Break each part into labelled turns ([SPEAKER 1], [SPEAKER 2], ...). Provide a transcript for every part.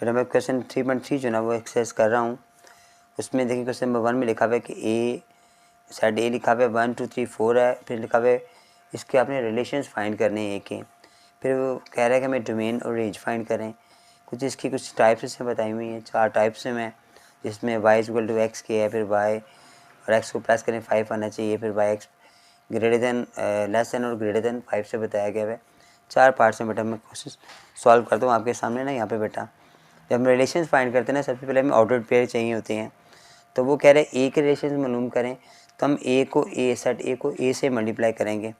[SPEAKER 1] फिर मैं क्वेश्चन 3.3 जो ना वो एक्सरसाइज कर रहा हूँ। उसमें देखिए क्वेश्चन नंबर 1 में लिखा हुआ है कि ए साइड ए लिखा हुआ है 1 2 3 4 है। फिर लिखा हुआ है इसके आपने रिलेशंस फाइंड करने हैं ए के। फिर वो कह रहा है कि हमें डोमेन और रेंज फाइंड करें। कुछ इसकी कुछ टाइप्स इसमें बताई हुई हैं, 4 टाइप्स में, जिसमें y इक्वल टू एक्स के है, फिर y और x को प्लस करें 5 आना चाहिए, फिर y x greater than less than और ग्रेटर दैन 5 से बताया गया है। 4 पार्ट्स में बेटा मैं कोशिश सॉल्व करता हूँ आपके सामने ना। यहाँ पे बेटा जब हम रिलेशंस फाइंड करते हैं ना, सबसे पहले हमें ऑर्डर्ड पेयर चाहिए होते हैं। तो वो कह रहे हैं ए के रिलेशन मालूम करें, तो हम ए को ए सेट ए को ए से मल्टीप्लाई करेंगे।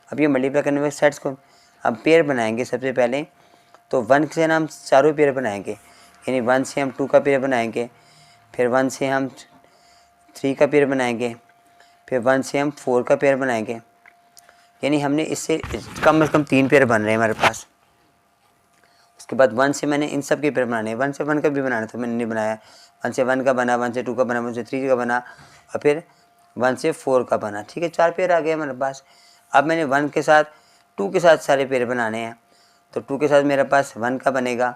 [SPEAKER 1] अब ये मल्टीप्लाई करने में सेट्स को अब पेयर बनाएंगे सबसे पहले। तो 1 से ना हम चारों पेयर बनाएंगे, यानी 1 से हम 2 का पेयर बनाएंगे, फिर 1 से हम 3 का पेयर बनाएंगे, फिर 1 से हम 4 का पेयर बनाएंगे। यानी हमने इससे कम से कम 3 पेयर बन रहे हैं हमारे पास। उसके बाद 1 से मैंने इन सब के पेयर बनाने हैं, 1 से 1 का भी बनाना था, मैंने नहीं बनाया। 1 से 1 का बना, 1 से 2 का बना, 1 से 3 का बना और फिर 1 से 4 का बना। ठीक है, 4 पेयर आ गए हमारे पास। अब मैंने 1 के साथ 2 के साथ सारे पेयर बनाने हैं। तो 2 के साथ मेरे पास 1 का बनेगा,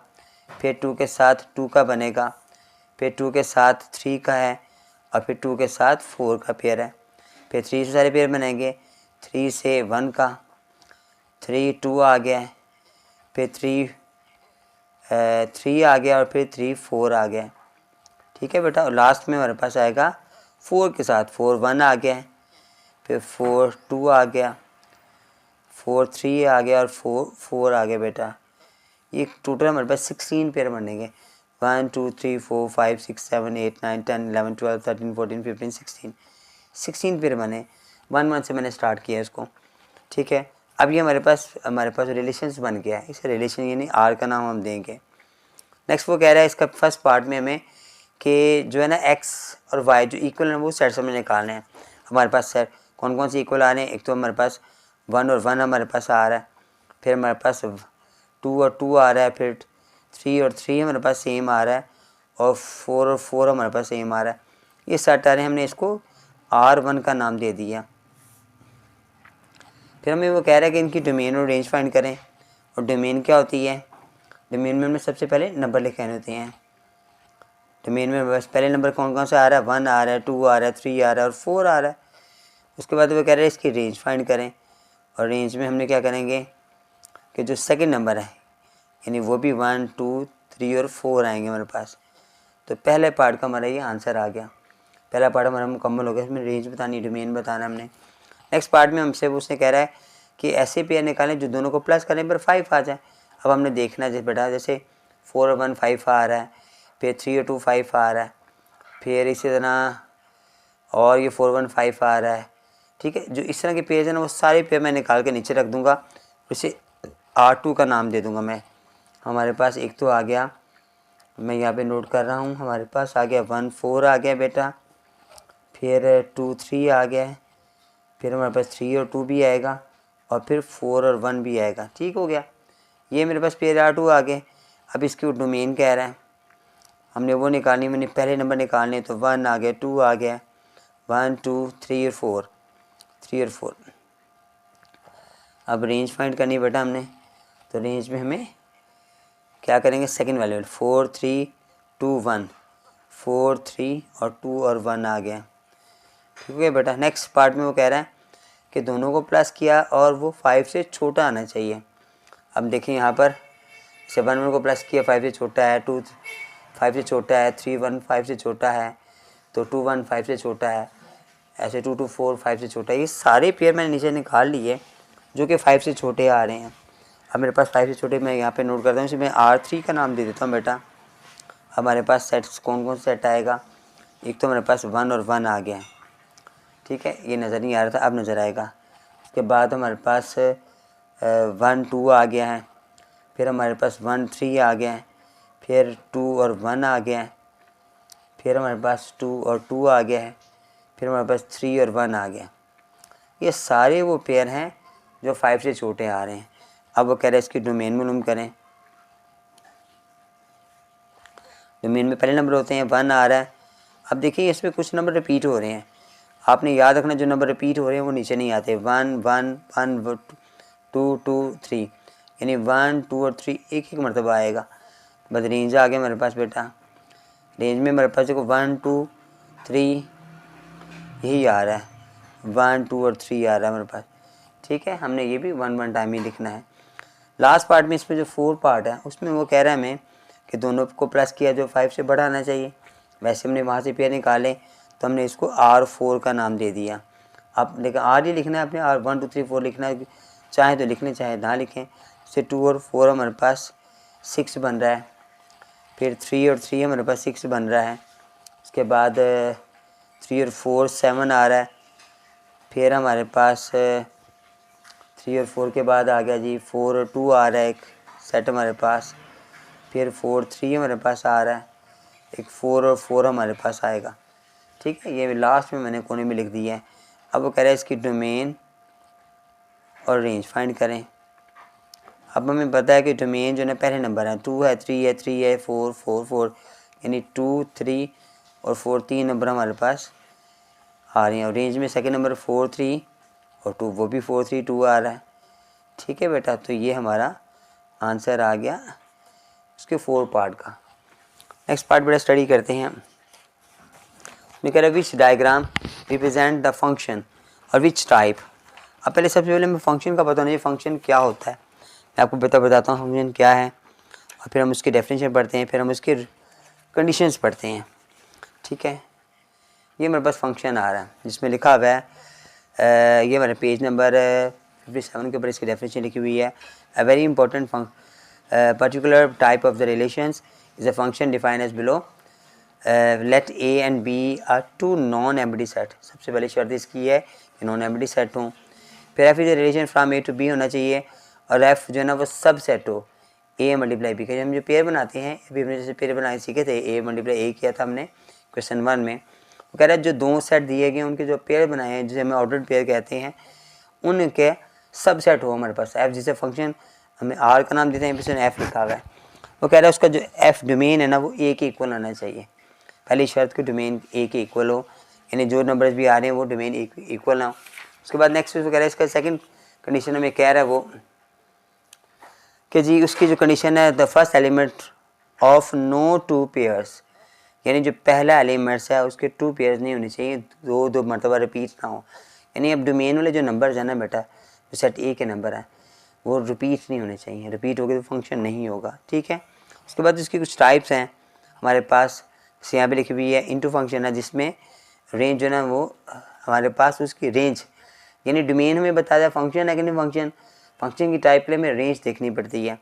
[SPEAKER 1] फिर 2 के साथ 2 का बनेगा, फिर 2 के साथ 3 का है और फिर 2 के साथ 4 का पेयर है। फिर 3 से सारे पेयर बनेंगे, 3 से 1 का, 3 2 आ गया है, फिर 3 आ गया और फिर 3 4 आ गया। ठीक है बेटा, और लास्ट में हमारे पास आएगा 4 के साथ 4 1 आ गया है, फिर 4 2 आ गया, 4 3 आ गया और 4 4 आ गया बेटा। ये टोटल हमारे पास 16 पेयर बनेंगे। 1 2 3 4 5 6 7 8 9 10 11 12 13 14 15 16 पेयर बने। 1 1 से मैंने स्टार्ट किया इसको। ठीक है, अब ये हमारे पास रिलेशंस बन गया है। इस रिलेशन यानी आर का नाम हम देंगे। नेक्स्ट वो कह रहा है इसका फर्स्ट पार्ट में हमें कि जो है ना एक्स और वाई जो इक्वल है वो सेट समझ निकालने हैं। हमारे पास सेट कौन कौन से इक्वल आ रहे हैं। एक तो हमारे पास 1 और 1 हमारे पास आ रहा है, फिर हमारे पास 2 और 2 आ रहा है, फिर 3 और 3 हमारे पास सेम आ रहा है और 4 और 4 हमारे पास सेम आ रहा है। ये सेट आ रहे हैं, हमने इसको R1 का नाम दे दिया। फिर हमें वो कह रहा है कि इनकी डोमेन और रेंज फाइंड करें। और डोमेन क्या होती है, डोमेन में हमें सबसे पहले नंबर लिखे होते हैं। डोमेन में बस पहले नंबर कौन कौन सा आ रहा है, 1 आ रहा है, 2 आ रहा है, 3 आ रहा है और 4 आ रहा है। उसके बाद वो कह रहे हैं इसकी रेंज फाइंड करें। और रेंज में हमने क्या करेंगे कि जो सेकंड नंबर है यानी वो भी 1 2 3 और 4 आएंगे हमारे पास। तो पहले पार्ट का हमारा ये आंसर आ गया। पहला पार्ट हमारा मुकम्मल हो गया। इसमें रेंज बतानी, डोमेन बताना हमने। नेक्स्ट पार्ट में हमसे उसने कह रहा है कि ऐसे पेयर निकालें जो दोनों को प्लस करें पर 5 आ जाए। अब हमने देखना है बेटा, जैसे 4 और 1 5 आ रहा है, फिर 3 और 2 5 आ रहा है, फिर इसी तरह और ये 4 1 5 आ रहा है। ठीक है, जो इस तरह के पेज हैं ना वो सारे पेज मैं निकाल के नीचे रख दूंगा, इसे R2 का नाम दे दूंगा मैं। हमारे पास एक तो आ गया, मैं यहाँ पे नोट कर रहा हूँ, हमारे पास आ गया 1 4 आ गया बेटा, फिर 2 3 आ गया है, फिर हमारे पास 3 और 2 भी आएगा और फिर 4 और 1 भी आएगा। ठीक हो गया, ये मेरे पास पेयर R2 आ गए। अब इसकी डोमेन कह रहा है, हमने वो निकालनी, मैंने पहले नंबर निकालने। तो 1 आ गया, 2 आ गया, 1 2 3 और 4, 3 और 4। अब रेंज फाइंड करनी बेटा हमने। तो रेंज में हमें क्या करेंगे, सेकंड वैल्यू 4 3 2 1, 4 3 और 2 और 1 आ गया। ठीक है बेटा, नेक्स्ट पार्ट में वो कह रहा है कि दोनों को प्लस किया और वो 5 से छोटा आना चाहिए। अब देखिए यहाँ पर 7 1 को प्लस किया, 5 से छोटा है, 2 5 से छोटा है, 3 1 5 से छोटा है, तो 2 1 5 से छोटा है, ऐसे 2 2 4 5 से छोटा है। ये सारे पेयर मैंने नीचे निकाल लिए जो कि 5 से छोटे आ रहे हैं। अब मेरे पास 5 से छोटे मैं यहाँ पे नोट करता हूँ, इसमें R3 का नाम दे देता हूँ बेटा। हमारे पास सेट्स कौन कौन सेट आएगा, एक तो मेरे पास 1 और 1 आ गया है। ठीक है, ये नज़र नहीं आ रहा था, अब नज़र आएगा। उसके बाद हमारे पास 1 2 आ गया है, फिर हमारे पास 1 3 आ गया है, फिर 2 और 1 आ गया है, फिर हमारे पास 2 और 2 आ गया है, फिर हमारे पास 3 और 1 आ गया। ये सारे वो पेयर हैं जो 5 से छोटे आ रहे हैं। अब वो कह रहे हैं इसकी डोमेन मालूम करें। डोमेन में पहले नंबर होते हैं, 1 आ रहा है। अब देखिए इसमें कुछ नंबर रिपीट हो रहे हैं, आपने याद रखना जो नंबर रिपीट हो रहे हैं वो नीचे नहीं आते। 1 1 1 2 2 3, यानी 1 2 और 3 एक एक मरतबा आएगा। बस रेंज आ गया मेरे पास बेटा। रेंज में मेरे पास देखो 1 2 3 यही आ रहा है, 1 2 और 3 आ रहा है मेरे पास। ठीक है, हमने ये भी 1 1 टाइम ही लिखना है। लास्ट पार्ट में इसमें जो 4 पार्ट है उसमें वो कह रहा है हमें कि दोनों को प्लस किया जो 5 से बड़ा आना चाहिए। वैसे हमने वहाँ से पेयर निकाले तो हमने इसको R4 का नाम दे दिया। अब लेकिन R ही लिखना है अपने, R 1 2 3 4 लिखना है, चाहे तो लिख लें चाहे ना लिखें। इससे 2 और 4 हमारे पास 6 बन रहा है, फिर 3 और 3 हमारे पास 6 बन रहा है। उसके बाद 3 और 4 7 आ रहा है, फिर हमारे पास 3 और 4 के बाद आ गया जी 4 और 2 आ रहा है एक सेट हमारे पास, फिर 4 3 हमारे पास आ रहा है, एक 4 और 4 हमारे पास आएगा। ठीक है, ये लास्ट में मैंने कोने में लिख दिया है। अब वो कह रहा है इसकी डोमेन और रेंज फाइंड करें। अब हमें पता है कि डोमेन जो है पहले नंबर है 2 है 3 है 3 है 4 4 4, यानी 2 3 और 4 3 नंबर हमारे पास आ रहे हैं। और रेंज में सेकंड नंबर 4 3 और 2, वो भी 4 3 2 आ रहा है। ठीक है बेटा, तो ये हमारा आंसर आ गया उसके 4 पार्ट का। नेक्स्ट पार्ट बेटा स्टडी करते हैं। मैं कह रहा है विच डायग्राम रिप्रेजेंट द फंक्शन और विच टाइप। अब पहले सबसे पहले हमें फंक्शन का पता नहीं फंक्शन क्या होता है, मैं आपको बताता हूँ फंक्शन क्या है, और फिर हम उसकी डेफिनेशन पढ़ते हैं, फिर हम उसके कंडीशंस पढ़ते हैं। ठीक है, ये मेरे पास फंक्शन आ रहा है जिसमें लिखा हुआ है ये मेरे पेज नंबर 57 के ऊपर इसकी डेफिनेशन लिखी हुई है। A very important particular type of the relations is a function define as below. Let A and B are two non empty set. सबसे पहले शर्त इसकी है कि नॉन एम्प्टी सेट हों। फिर F is a relation from A to B होना चाहिए, और एफ जो है ना वो सब सेट हो ए मल्टीप्लाई बी का। हम जो पेयर बनाते हैं अभी हमने जैसे पेयर बनाए सीखे थे, ए मल्टीप्लाई ए किया था हमने क्वेश्चन 1 में। वो कह रहा है जो दो सेट दिए गए उनके जो पेयर बनाए हैं जिसे हमें ऑर्डर्ड पेयर कहते हैं उनके सब सेट हो हमारे पास एफ। जिसे फंक्शन हमें आर का नाम देते हैं, फिर एफ लिखा हुआ है। वो कह रहा है उसका जो एफ डोमेन है ना वो ए के इक्वल आना चाहिए। पहली शर्त कि डोमेन ए के इक्वल हो, यानी जो नंबर्स भी आ रहे हैं वो डोमेन ए के इक्वल ना हो। उसके बाद नेक्स्ट वो कह रहा है इसका सेकंड कंडीशन हमें कह रहा है वो कि जी उसकी जो कंडीशन है the first element of no two pairs, यानी जो पहला एलिमेंट्स है उसके 2 पेयर्स नहीं होने चाहिए, दो मरतबा रिपीट ना हो। यानी अब डोमेन वाले जो नंबर्स हैं ना बेटा, जो सेट ए के नंबर हैं वो रिपीट नहीं होने चाहिए, रिपीट हो गए तो फंक्शन नहीं होगा। ठीक है, उसके बाद उसकी कुछ टाइप्स हैं हमारे पास, जैसे यहाँ पे लिखी हुई है इनटू फंक्शन है जिसमें रेंज जो है ना वो हमारे पास उसकी रेंज, यानी डोमेन हमें बता दिया फंक्शन है कि नहीं फंक्शन, फंक्शन की टाइप के लिए हमें रेंज देखनी पड़ती है।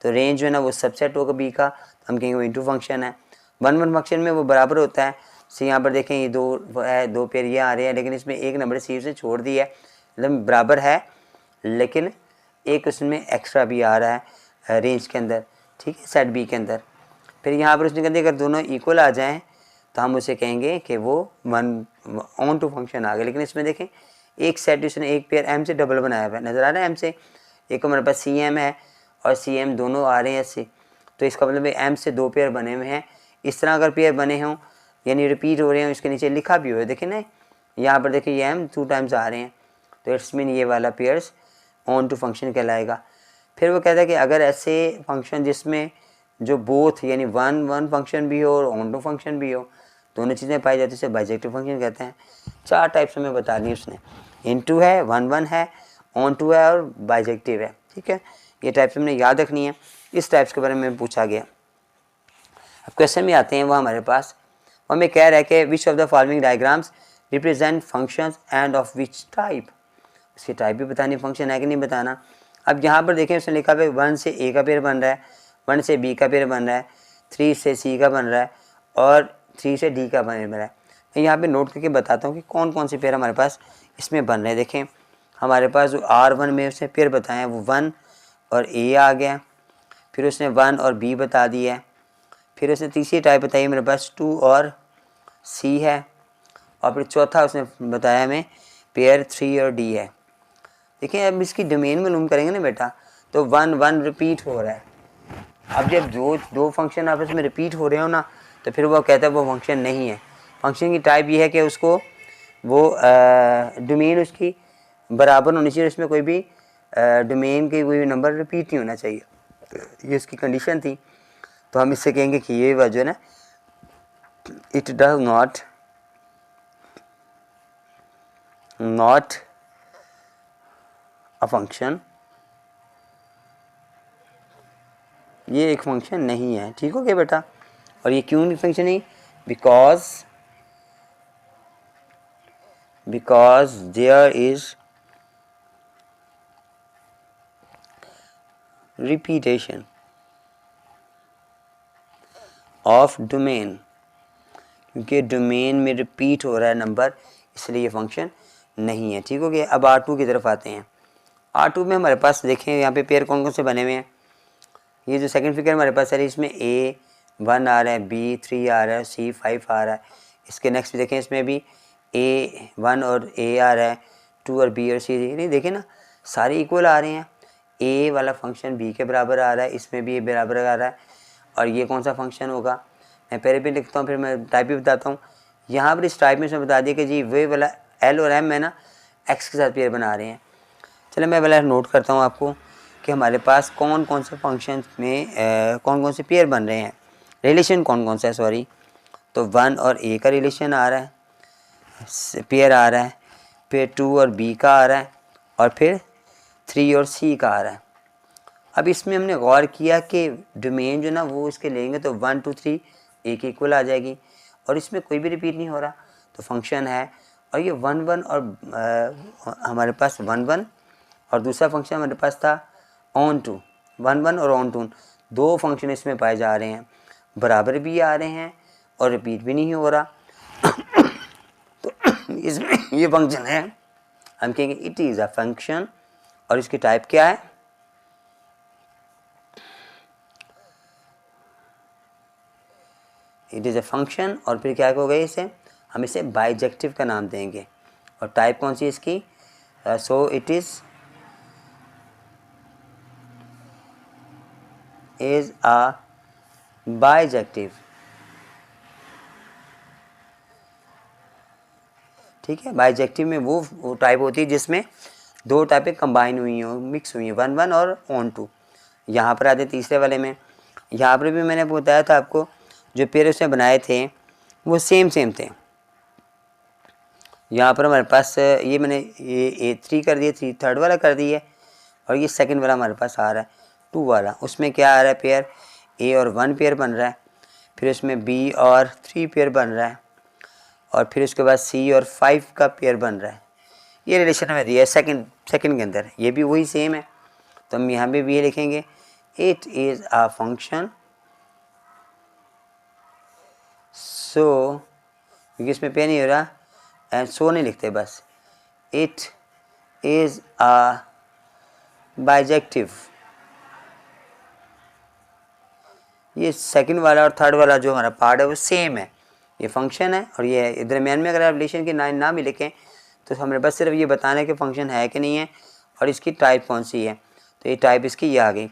[SPEAKER 1] तो रेंज जो है ना वो सबसेट होगा बी का, तो हम कहेंगे वो इनटू फंक्शन है। 1 1 फंक्शन में वो बराबर होता है। सी यहाँ पर देखें ये दो पेयर ये आ रहे हैं, लेकिन इसमें एक नंबर सी से छोड़ दिया है, मतलब बराबर है लेकिन एक उसमें एक्स्ट्रा भी आ रहा है रेंज के अंदर। ठीक है, सेट बी के अंदर। फिर यहाँ पर उसने कहते अगर दोनों इक्वल आ जाएँ तो हम उसे कहेंगे कि वो 1 ऑन टू फंक्शन आ गया। लेकिन इसमें देखें एक सेट उसने एक पेयर एम से डबल बनाया हुआ है, नज़र आ रहा है एम से, एक हमारे पास सी एम है और सी एम दोनों आ रहे हैं ऐसे, तो इसका मतलब एम से 2 पेयर बने हुए हैं। इस तरह अगर पेयर बने हों यानी रिपीट हो रहे हैं, इसके नीचे लिखा भी हो है देखिए ना, यहाँ पर देखिए ये एम 2 टाइम्स आ रहे हैं, तो इट्स मीन ये वाला पेयर्स ऑन टू फंक्शन कहलाएगा। फिर वो कहता है कि अगर ऐसे फंक्शन जिसमें जो बोथ यानी 1 1 फंक्शन भी हो और ऑन टू फंक्शन भी हो, दोनों चीज़ें पाई जाती है उसे बाइजेक्टिव फंक्शन कहते हैं। 4 टाइप्स हमें बता दी उसने, इनटू है, 1 1 है, ऑन टू है और बाइजेक्टिव है। ठीक है, ये टाइप्स हमने याद रखनी है। इस टाइप्स के बारे में पूछा गया। अब क्वेश्चन में आते हैं वो हमारे पास, वो हमें कह रहा है कि which of the following diagrams represent functions end of which type. उसकी टाइप भी बतानी, फंक्शन है कि नहीं बताना। अब यहाँ पर देखें उसने लिखा है 1 से ए का पेयर बन रहा है, 1 से बी का पेयर बन रहा है, 3 से सी का बन रहा है और 3 से डी का बन रहा है। मैं यहाँ पे नोट करके बताता हूँ कि कौन कौन से पेयर हमारे पास इसमें बन रहे हैं। देखें हमारे पास जो R1 में उसने पेयर बताए हैं वो 1 और ए आ गया, फिर उसने 1 और बी बता दिया है, फिर उसने तीसरी टाइप बताई मेरे पास 2 और सी है, और फिर चौथा उसने बताया हमें पेयर 3 और डी है। देखिए अब इसकी डोमेन मालूम करेंगे ना बेटा, तो 1 1 रिपीट हो रहा है। अब जब दो फंक्शन आपस में रिपीट हो रहे हो ना, तो फिर वो कहता है वो फंक्शन नहीं है। फंक्शन की टाइप ये है कि उसको वो डोमेन उसकी बराबर होनी चाहिए, इसमें कोई भी डोमेन के कोई नंबर रिपीट नहीं होना चाहिए। ये इसकी कंडीशन थी। तो हम इससे कहेंगे कि ये वजह ना, it does not a function, ये एक फंक्शन नहीं है। ठीक हो गया बेटा। और ये क्यों नहीं फंक्शन नहीं? Because there is repetition of domain, क्योंकि डोमेन में रिपीट हो रहा है नंबर, इसलिए ये फंक्शन नहीं है। ठीक हो गया। अब R2 की तरफ आते हैं। R2 में हमारे पास देखें यहाँ पे पेयर कौन कौन से बने हुए हैं। ये जो सेकंड फिगर हमारे पास है इसमें A1 आ रहा है, B3 आ रहा है, C5 आ रहा है। इसके नेक्स्ट भी देखें, इसमें भी A1 और A आ रहा है, 2 और B और C। नहीं देखें ना, सारे इक्वल आ रहे हैं। A वाला फंक्शन B के बराबर आ रहा है, इसमें भी A बराबर आ रहा है। और ये कौन सा फंक्शन होगा, मैं पहले भी लिखता हूँ फिर मैं टाइप भी बताता हूँ। यहाँ पर इस टाइप में इसमें बता दिया कि जी वे वाला L और M है ना, X के साथ पेयर बना रहे हैं। चलो मैं वाला नोट करता हूँ आपको कि हमारे पास कौन कौन से फंक्शन में कौन कौन से पेयर बन रहे हैं, रिलेशन कौन कौन सा है, सॉरी। तो 1 और A का रिलेशन आ रहा है, पेयर आ रहा है, फिर 2 और B का आ रहा है, और फिर 3 और C का आ रहा है। अब इसमें हमने गौर किया कि डोमेन जो ना वो इसके लेंगे तो 1 2 3 A के इक्वल आ जाएगी, और इसमें कोई भी रिपीट नहीं हो रहा, तो फंक्शन है। और ये 1 1 और हमारे पास 1 1 और दूसरा फंक्शन हमारे पास था ऑन टू, 1 1 और ऑन टू, दो फंक्शन इसमें पाए जा रहे हैं, बराबर भी आ रहे हैं और रिपीट भी नहीं हो रहा। तो इसमें ये फंक्शन है, हम कहेंगे इट इज़ अ फंक्शन। और इसकी टाइप क्या है? It is a function. और फिर क्या होगा इसे, हम इसे बाइजेक्टिव का नाम देंगे। और टाइप कौन सी है इसकी? So it is a bijective. ठीक है, बाइजेक्टिव में वो टाइप होती है जिसमें दो टाइपें कंबाइन हुई हो, मिक्स हुई हैं, 1 1 और ऑन टू। यहाँ पर आते तीसरे वाले में, यहाँ पर भी मैंने बताया था आपको, जो पेयर उसने बनाए थे वो सेम थे। यहाँ पर हमारे पास ये मैंने ये A3 कर दिया, 3 थर्ड वाला कर दिया, और ये सेकंड वाला हमारे पास आ रहा है 2 वाला। उसमें क्या आ रहा है, पेयर A और 1 पेयर बन रहा है, फिर उसमें B और 3 पेयर बन रहा है, और फिर उसके बाद C और 5 का पेयर बन रहा है। ये रिलेशन हमें दिया है सेकंड के अंदर, ये भी वही सेम है। तो हम यहाँ पे भी ये लिखेंगे, इट इज़ अ फंक्शन। सो क्योंकि इसमें पेयर नहीं हो रहा, एंड सो नहीं लिखते, बस इट इज़ अ बाइजेक्टिव। ये सेकंड वाला और थर्ड वाला जो हमारा पार्ट है वो सेम है, ये फंक्शन है। और ये दरमियान में अगर आप रिलेशन की ना भी लिखें तो हमारे पास सिर्फ ये बताना है कि फंक्शन है कि नहीं है और इसकी टाइप कौन सी है। तो ये टाइप इसकी ये आ गई।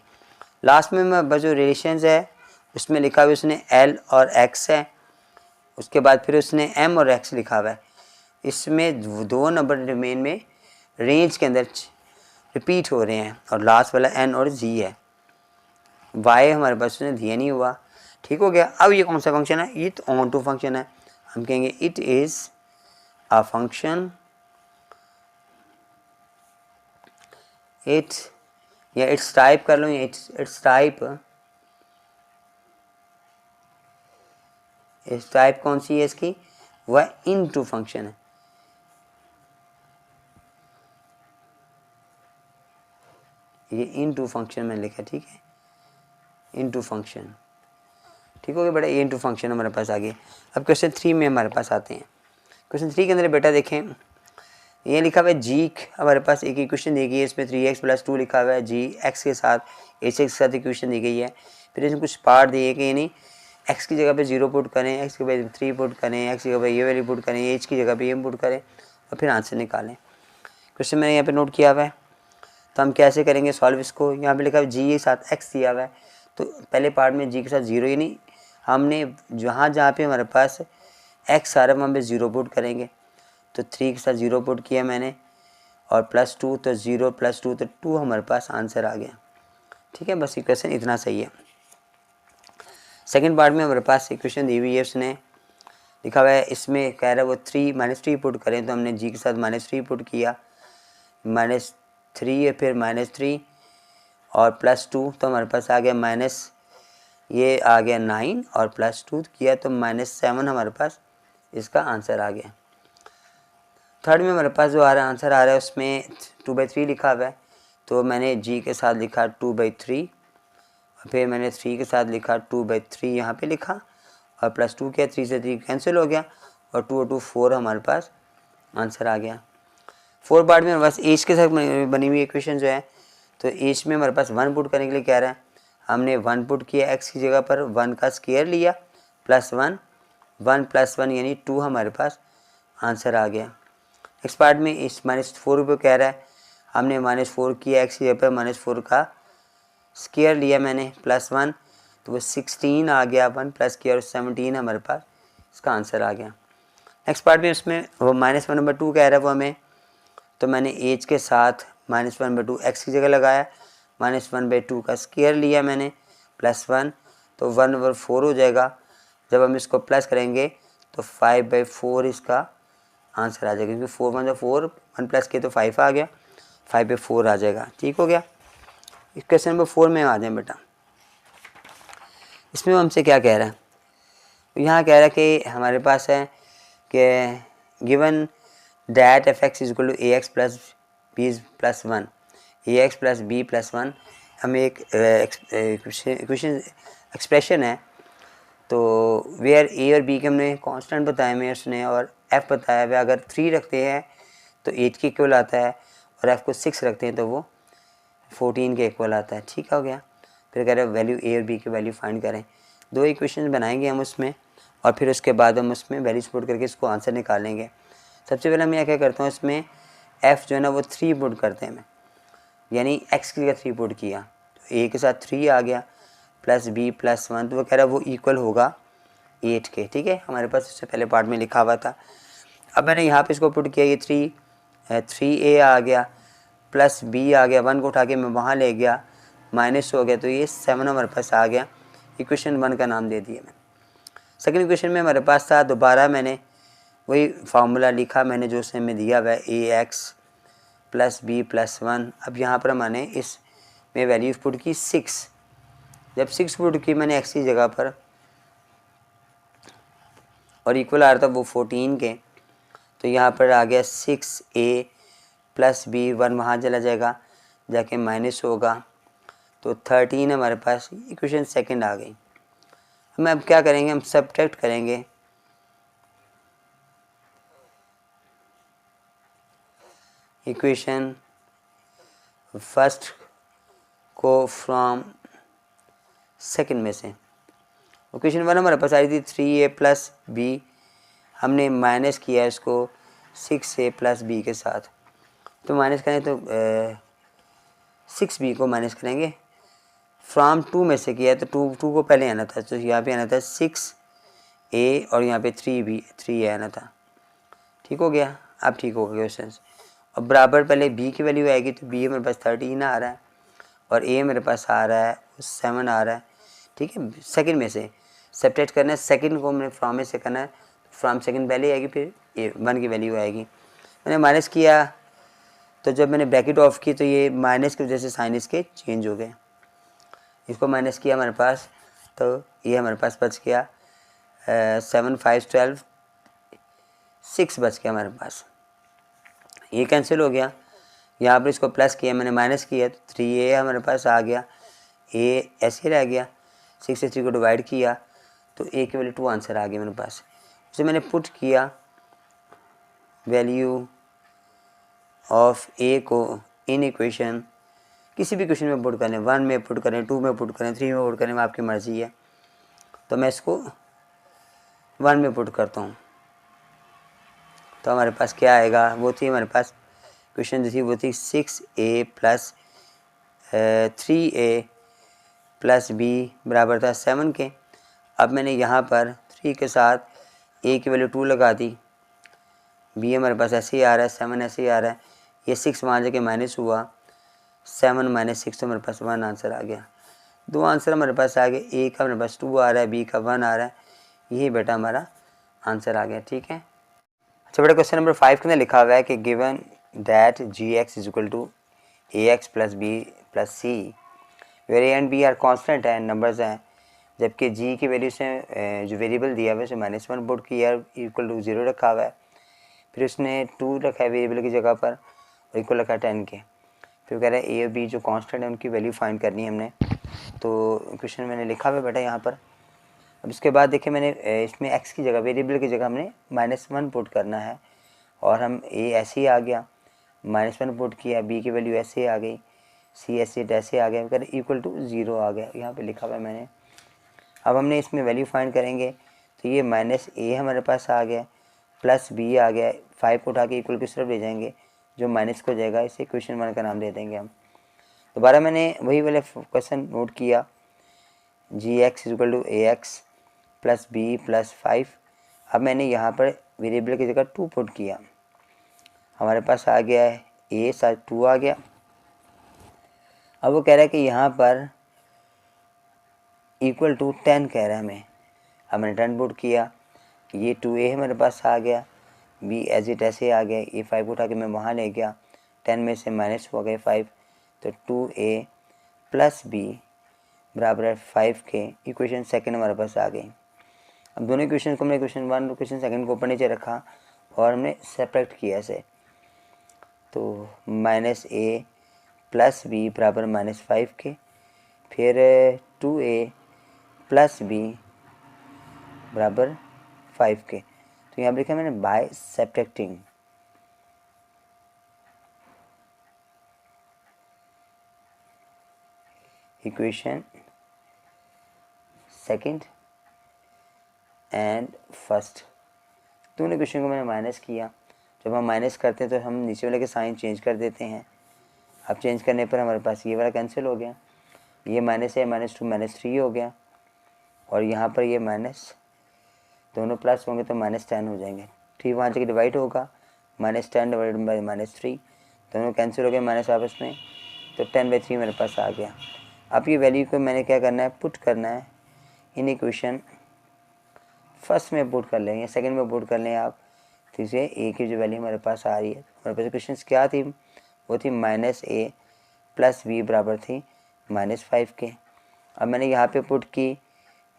[SPEAKER 1] लास्ट में मैं बस जो रिलेशंस है उसमें लिखा हुआ उसने L और X है, उसके बाद फिर उसने M और X लिखा हुआ है। इसमें दो नंबर डोमेन में रेंज के अंदर रिपीट हो रहे हैं, और लास्ट वाला N और G है। Y हमारे पास उसने दिया नहीं हुआ। ठीक हो गया। अब ये कौन सा फंक्शन है, ये तो ऑन टू फंक्शन है, हम कहेंगे it is a function. It या इट्स टाइप कर लो, इट्स टाइप कौन सी है इसकी, वह इन टू फंक्शन है। ये इन टू फंक्शन में लिखा, ठीक है, इन टू फंक्शन। ठीक हो गया बेटा, ये इन टू फंक्शन हमारे पास आ गया। अब क्वेश्चन 3 में हमारे पास आते हैं। क्वेश्चन 3 के अंदर बेटा देखें, ये लिखा हुआ है जी, हमारे पास एक इक्वेशन दी गई है, इसमें 3x+2 लिखा हुआ है, जी एक्स के साथ एच के साथ इक्वेशन दी गई है। फिर इसमें कुछ पार्ट दिए कि यानी एक्स की जगह पे 0 पुट करें, एक्स की जगह पे 3 पुट करें, एक्स की जगह पे ये वैल्यू पुट करें, एच की जगह पे ये पुट करें, और फिर आंसर निकालें। क्वेश्चन मैंने यहाँ पे नोट किया हुआ है, तो हम कैसे करेंगे सॉल्व इसको। यहाँ पे लिखा है जी के साथ एक्स दिया हुआ है, तो पहले पार्ट में जी के साथ 0, यानी हमने जहाँ जहाँ पे हमारे पास एक्स आ रहा है वहाँ पे 0 पुट करेंगे। तो 3 के साथ 0 पुट किया मैंने, और +2 तो 0 +2 तो 2 हमारे पास आंसर आ गया। ठीक है, बस इक्वेशन इतना सही है। सेकंड पार्ट में हमारे पास इक्वेशन दी हुई है, उसने लिखा हुआ है, इसमें कह रहा है वो -3 पुट करें, तो हमने जी के साथ -3 पुट किया, -3 है, फिर -3 और +2, तो हमारे पास आ गया माइनस, ये आ गया 9 और +2 किया तो -7 हमारे पास इसका आंसर आ गया। थर्ड में हमारे पास जो आंसर आ रहा है उसमें 2/3 लिखा हुआ है, तो मैंने जी के साथ लिखा 2/3, फिर मैंने 3 के साथ लिखा 2/3 यहाँ पे लिखा और +2 किया, 3 से 3 कैंसिल हो गया और 2 और 2 4 हमारे पास आंसर आ गया। फोर्थ पार्ट में हमारे पास एज के साथ बनी हुई इक्वेशन जो है, तो एज में हमारे पास 1 पुट करने के लिए कह रहा है, हमने 1 पुट किया, x की जगह पर 1 का स्क्वायर लिया +1, 1 + 1 यानी 2 हमारे पास आंसर आ गया। नेक्स्ट पार्ट में इस -4 पे कह रहा है, हमने -4 किया, x की जगह पर -4 का स्क्वायर लिया मैंने +1, तो वो 16 आ गया, 1 प्लस किया और 17 हमारे पास इसका आंसर आ गया। नेक्स्ट पार्ट में उसमें वो -1/2 कह रहा है वो हमें, तो मैंने एज के साथ -1/2 x की जगह लगाया, -1/2 का स्क्वायर लिया मैंने +1, तो 1/4 हो जाएगा। जब हम इसको प्लस करेंगे तो 5/4 इसका आंसर आ जाएगा, क्योंकि 4 1 4, 1 प्लस किया तो 5 आ गया, 5/4 आ जाएगा। ठीक हो गया। इस क्वेश्चन नंबर 4 में आ जाए बेटा, इसमें हमसे क्या कह रहा है, यहाँ कह रहा है कि हमारे पास है कि given that f(x) = ax + b + 1, ax + b + 1 हमें एक इक्वेशन एक्सप्रेशन है, तो वेयर a और b के हमने कांस्टेंट बताए हुए उसने और f बताया हुआ, अगर 3 रखते हैं तो 8 के इक्वल आता है और f को 6 रखते हैं तो वो 14 के इक्वल आता है। ठीक हो गया। फिर कह रहे हैं वैल्यू a और b की वैल्यू फाइंड करें, 2 इक्वेशन बनाएंगे हम उसमें और फिर उसके बाद हम उसमें वैल्यूज पुट करके इसको आंसर निकालेंगे। सबसे पहले मैं क्या करता हूँ, इसमें f जो है ना वो 3 पुट करते हैं मैं, यानी x की जगह 3 पुट किया तो a के साथ 3 आ गया + b + 1, तो वो कह रहा है वो इक्वल होगा 8 के। ठीक है, हमारे पास इससे पहले पार्ट में लिखा हुआ था। अब मैंने यहाँ पे इसको पुट किया, ये 3a आ गया + b आ गया, 1 को उठा के मैं वहाँ ले गया, माइनस हो गया, तो ये 7 हमारे पास आ गया। इक्वेशन 1 का नाम दे दिया मैंने। सेकंड इक्वेशन में हमारे पास था, दोबारा मैंने वही फार्मूला लिखा मैंने जो उसने में दिया हुआ है, ax + b + 1। अब यहाँ पर मैंने इस में वैल्यू पुट की 6, जब 6 पुट की मैंने x की जगह पर और इक्वल आ रहा था वो 14 के, तो यहाँ पर आ गया 6a + b, 1 वहाँ चला जाएगा, जाके माइनस होगा, तो 13 हमारे पास इक्वेशन सेकंड आ गई। हम अब क्या करेंगे, हम सब्ट्रैक्ट करेंगे इक्वेशन फर्स्ट को फ्रॉम सेकंड में से। इक्वेशन 1 हमारे पास आई थी 3a + b, हमने माइनस किया इसको 6a + b के साथ, तो माइनस करें तो 6b को माइनस करेंगे, फ्रॉम 2 में से किया है तो 2 को पहले आना था, तो यहाँ पे आना था 6a और यहाँ पे 3 आना था। ठीक हो गया। अब ठीक हो गया क्वेश्चन। और बराबर पहले b की वैल्यू आएगी, तो b मेरे पास 13 आ रहा है और a मेरे पास आ रहा है 7 आ रहा है। ठीक है, सेकंड में से सेपरेट करना है, सेकंड को हमने फ्रॉम में से करना है, फ्रॉम सेकंड पहले आएगी, फिर ये 1 की वैल्यू आएगी। मैंने माइनस किया, तो जब मैंने ब्रैकेट ऑफ की तो ये माइनस की वजह से साइन इसके चेंज हो गए, इसको माइनस किया हमारे पास, तो ये हमारे पास बच गया 7 5 12, 6 बच गया हमारे पास, ये कैंसिल हो गया। यहाँ पर इसको प्लस किया, मैंने माइनस किया तो 3a हमारे पास आ गया, a ऐसे रह गया, 6 से 3 को डिवाइड किया तो a की वैल्यू 2 आंसर आ गया मेरे पास। उसे मैंने पुट किया वैल्यू ऑफ a को इन इक्वेशन, किसी भी इक्वेशन में पुट करें, 1 में पुट करें, 2 में पुट करें, 3 में पुट करें, आपकी मर्ज़ी है। तो मैं इसको 1 में पुट करता हूँ, तो हमारे पास क्या आएगा, वो थी हमारे पास क्वेश्चन जो थी वो थी 6a + 3a + b बराबर था 7 के। अब मैंने यहाँ पर 3 के साथ a की वैल्यू 2 लगा दी, b हमारे पास ऐसे ही आ रहा है, 7 ऐसे ही आ रहा है, ये 6 वहाँ जाके माइनस हुआ, 7 - 6 तो मेरे पास 1 आंसर आ गया। दो आंसर हमारे पास आ गए, ए का हमारे पास 2 आ रहा है, बी का 1 आ रहा है, यही बेटा हमारा आंसर आ गया। ठीक है। अच्छा बेटा क्वेश्चन नंबर 5 के अंदर लिखा हुआ है कि given that G x is equal to A x plus B plus C, where A and B are constant है, नंबर्स हैं, जबकि जी की वैल्यू से जो वेरिएबल दिया हुआ है उसे -1 पुट किया, इक्वल टू 0 रखा हुआ है, फिर उसने 2 रखा है वेरिएबल की जगह पर और इक्वल रखा है 10 के। फिर कह रहा है ए और बी जो कांस्टेंट है उनकी वैल्यू फाइंड करनी है हमने, तो क्वेश्चन मैंने लिखा हुआ है बेटा यहाँ पर। अब इसके बाद देखिए मैंने इसमें एक्स की जगह वेरिएबल की जगह हमने -1 पुट करना है, और हम ए ऐसे ही आ गया, -1 पुट किया, बी की वैल्यू ऐसे ही आ गई, सी ऐसे आ गया, कर इक्वल टू 0 आ गया, यहाँ पे लिखा हुआ है मैंने। अब हमने इसमें वैल्यू फाइंड करेंगे तो ये -a हमारे पास आ गया, प्लस बी आ गया, 5 को उठा के इक्वल की तरफ ले जाएंगे, जो माइनस को जाएगा, इसे क्वेश्चन 1 का नाम दे देंगे हम। दोबारा मैंने वही वाला क्वेश्चन नोट किया, g x is equal to A x plus B plus 5। अब मैंने यहाँ पर वेरिएबल की जगह 2 पुट किया, हमारे पास आ गया है ए साथ 2 आ गया। अब वो कह रहा है कि यहाँ पर इक्वल टू 10 कह रहा है हमें, अब मैंने 10 पुट किया, ये 2a हमारे पास आ गया, b एज इट ऐसे आ गया, ये 5 उठा के मैं वहाँ ले गया, 10 में से माइनस हो गए 5, तो 2a प्लस b बराबर है 5 के। इक्वेशन सेकंड हमारे पास आ गई। अब दोनों इक्वेशन को हमने क्वेश्चन 1 और क्वेश्चन सेकंड को ऊपर नीचे रखा और हमने सेपरेट किया इसे, तो -a प्लस b बराबर -5 के, फिर 2a प्लस b बराबर 5 के। तो यहाँ पर लिखा मैंने by subtracting, equation second and first, दोनों इक्वेशन को मैंने माइनस किया। जब हम माइनस करते हैं तो हम नीचे वाले के साइन चेंज कर देते हैं। अब चेंज करने पर हमारे पास ये वाला कैंसिल हो गया, ये माइनस है, -2 -3 हो गया, और यहाँ पर ये माइनस, दोनों प्लस होंगे तो -10 हो जाएंगे। 3 वहाँ जगह डिवाइड होगा, -10 डिवाइड बाई -3, दोनों कैंसिल हो गए माइनस आपस में, तो 10/3 मेरे पास आ गया। अब ये वैल्यू को मैंने क्या करना है, पुट करना है इन इक्वेशन फर्स्ट में पुट कर लेंगे, सेकंड में पुट कर लें आप, तो इसे ए की जो वैल्यू हमारे पास आ रही है, हमारे पास इक्वेशन क्या थी, वो थी -a प्लस b बराबर थी -5 के। अब मैंने यहाँ पे पुट की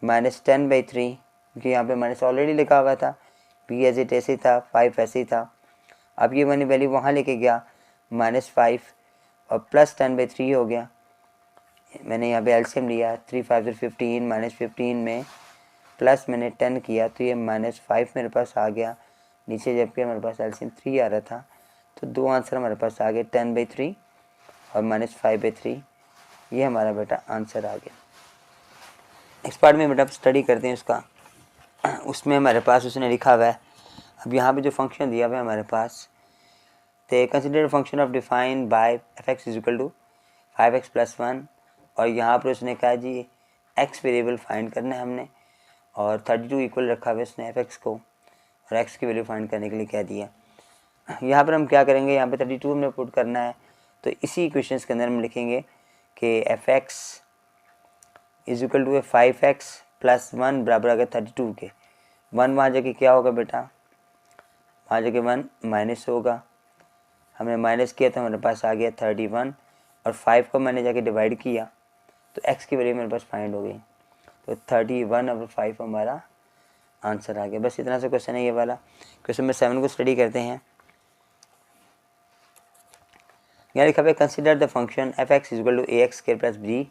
[SPEAKER 1] -10/3, क्योंकि यहाँ पे माइनस ऑलरेडी लिखा हुआ था, b एज इट ऐसे था, 5 ऐसे ही था। अब ये मैंने वैल्यू वहाँ लेके गया -5 और प्लस 10/3 हो गया, मैंने यहाँ पे एलसीएम लिया, 3 5 15, -15 में प्लस मैंने 10 किया, तो ये -5 मेरे पास आ गया नीचे, जबकि हमारे पास एलसीएम 3 आ रहा था, तो दो आंसर हमारे पास आ गए, 10/3 और -5/3, ये हमारा बेटा आंसर आ गया। इस पार्ट में बेटा स्टडी करते हैं उसका, उसमें हमारे पास उसने लिखा हुआ है, अब यहाँ पे जो फंक्शन दिया हुआ है हमारे पास, तो consider function of define by f(x is equal to 5x + 1), और यहाँ पर उसने कहा जी x वेरिएबल फाइंड करना है हमने, और 32 इक्वल रखा हुआ है उसने f(x) को, और x की वैल्यू फाइंड करने के लिए कह दिया। यहाँ पर हम क्या करेंगे, यहाँ पे 32 हमने पुट करना है, तो इसी इक्वेशंस के अंदर हम लिखेंगे कि f(x) is equal to 5x + 1 बराबर अगर 32 के, 1 वहाँ जगह क्या होगा बेटा, वहाँ जगह 1 माइनस होगा, हमने माइनस किया तो हमारे पास आ गया 31, और 5 को मैंने जाके डिवाइड किया तो x की वैल्यू मेरे पास फाइंड हो गई, तो 31/5 हमारा आंसर आ गया। बस इतना सा क्वेश्चन है ये वाला। क्वेश्चन नंबर 7 को स्टडी करते हैं। यहाँ लिखा हुआ है consider the function f(x is equal to ax² + b),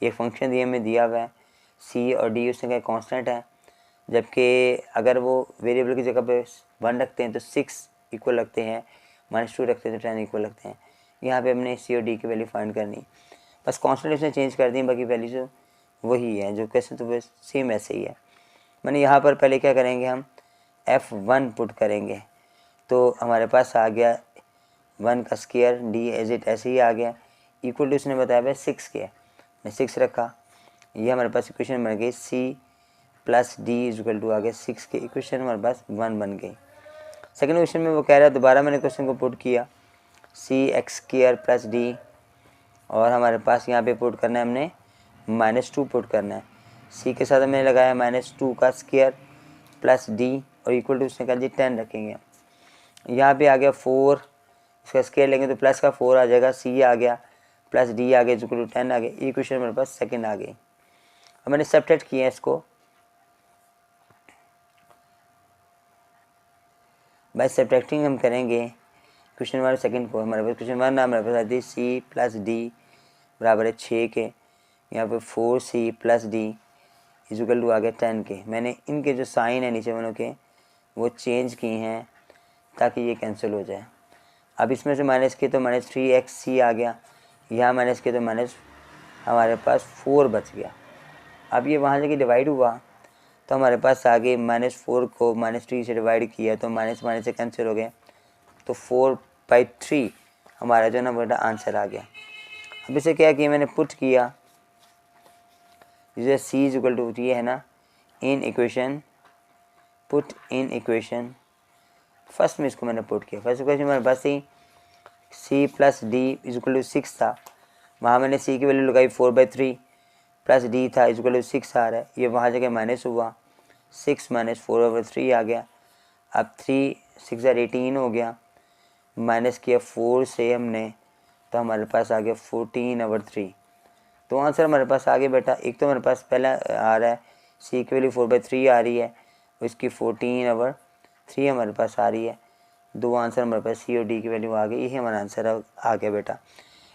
[SPEAKER 1] ये फंक्शन दिए हमें दिया हुआ है, c और d उसने कहा कांस्टेंट है, जबकि अगर वो वेरिएबल की जगह पे 1 रखते हैं तो 6 इक्वल रखते हैं, -2 रखते हैं तो 10 इक्वल रखते हैं। यहाँ पे हमने c और d की वैल्यू फाइंड करनी, बस कांस्टेंट उसने चेंज कर दी, बाकी वैल्यू वही है, जो क्वेश्चन तो सेम ऐसे ही है। मैंने यहाँ पर पहले क्या करेंगे, हम f1 पुट करेंगे, तो हमारे पास आ गया 1 का स्क्वायर, d एज इट ऐसे ही आ गया, इक्वल टू उसने बताया है 6 के, मैं 6 रखा, ये हमारे पास इक्वेशन बन गई c + d is equal to आ गया 6 के, इक्वेशन हमारे पास 1 बन गई। सेकेंड क्वेश्चन में वो कह रहा है, दोबारा मैंने क्वेश्चन को पुट किया, cx² + d, और हमारे पास यहाँ पे पुट करना है हमने -2 पुट करना है। सी के साथ मैंने लगाया -2 का स्क्वायर प्लस डी और इक्वल टू उसने कहा जी 10 रखेंगे। यहाँ पे आ गया 4, इसका स्क्वायर लेंगे तो प्लस का 4 आ जाएगा, सी आ गया प्लस डी आ गया इक्वल टू 10 आ गया। इक्वेशन मेरे पास सेकंड आ गई। अब मैंने सब्ट्रैक्ट किया इसको, बाय सब्ट्रैक्टिंग हम करेंगे क्वेश्चन 1 सेकंड को। हमारे पास क्वेश्चन 1 हमारे पास आती है सी प्लस डी बराबर है 6 के, यहाँ पे 4c plus d equal to आ गया 10 के। मैंने इनके जो साइन है नीचे वालों के वो चेंज किए हैं ताकि ये कैंसिल हो जाए। अब इसमें से माइनस किए तो -3xc आ गया, यहाँ माइनस किए तो माइनस हमारे पास 4 बच गया। अब ये वहाँ जाके डिवाइड हुआ तो हमारे पास आगे -4 को -3 से डिवाइड किया तो माइनस माइनस से कैंसिल हो गए, तो 4/3 हमारा जो ना बेटा आंसर आ गया। अब इसे क्या किया मैंने पुट किया, जैसे सी इज इक्वल टू ये है ना in equation, put in equation. First में इसको मैंने पुट किया, फर्स्ट इक्वेशन मेरे पास ही C plus D is equal to 6 था, वहाँ मैंने सी की वैल्यू लगाई 4/3 प्लस डी था इज इक्वल टू 6 आ रहा है, ये वहाँ जगह माइनस हुआ 6 - 4/3 आ गया। अब 3 6 18 हो गया, माइनस किया 4 से हमने तो हमारे पास आ गया 14/3। तो आंसर हमारे पास आ गया बेटा। एक तो हमारे पास पहला आ रहा है सी की वैल्यू 4/3 आ रही है, इसकी 14/3 हमारे पास आ रही है। दो आंसर हमारे पास सी और डी की वैल्यू आ गई, यही हमारा आंसर आ गया बेटा।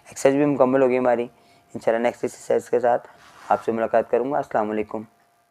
[SPEAKER 1] एक्सरसाइज भी मुकम्मल हो गई हमारी। इंशाल्लाह नेक्स्ट एक्सरसाइज के साथ आपसे मुलाकात करूँगा। अस्सलाम वालेकुम।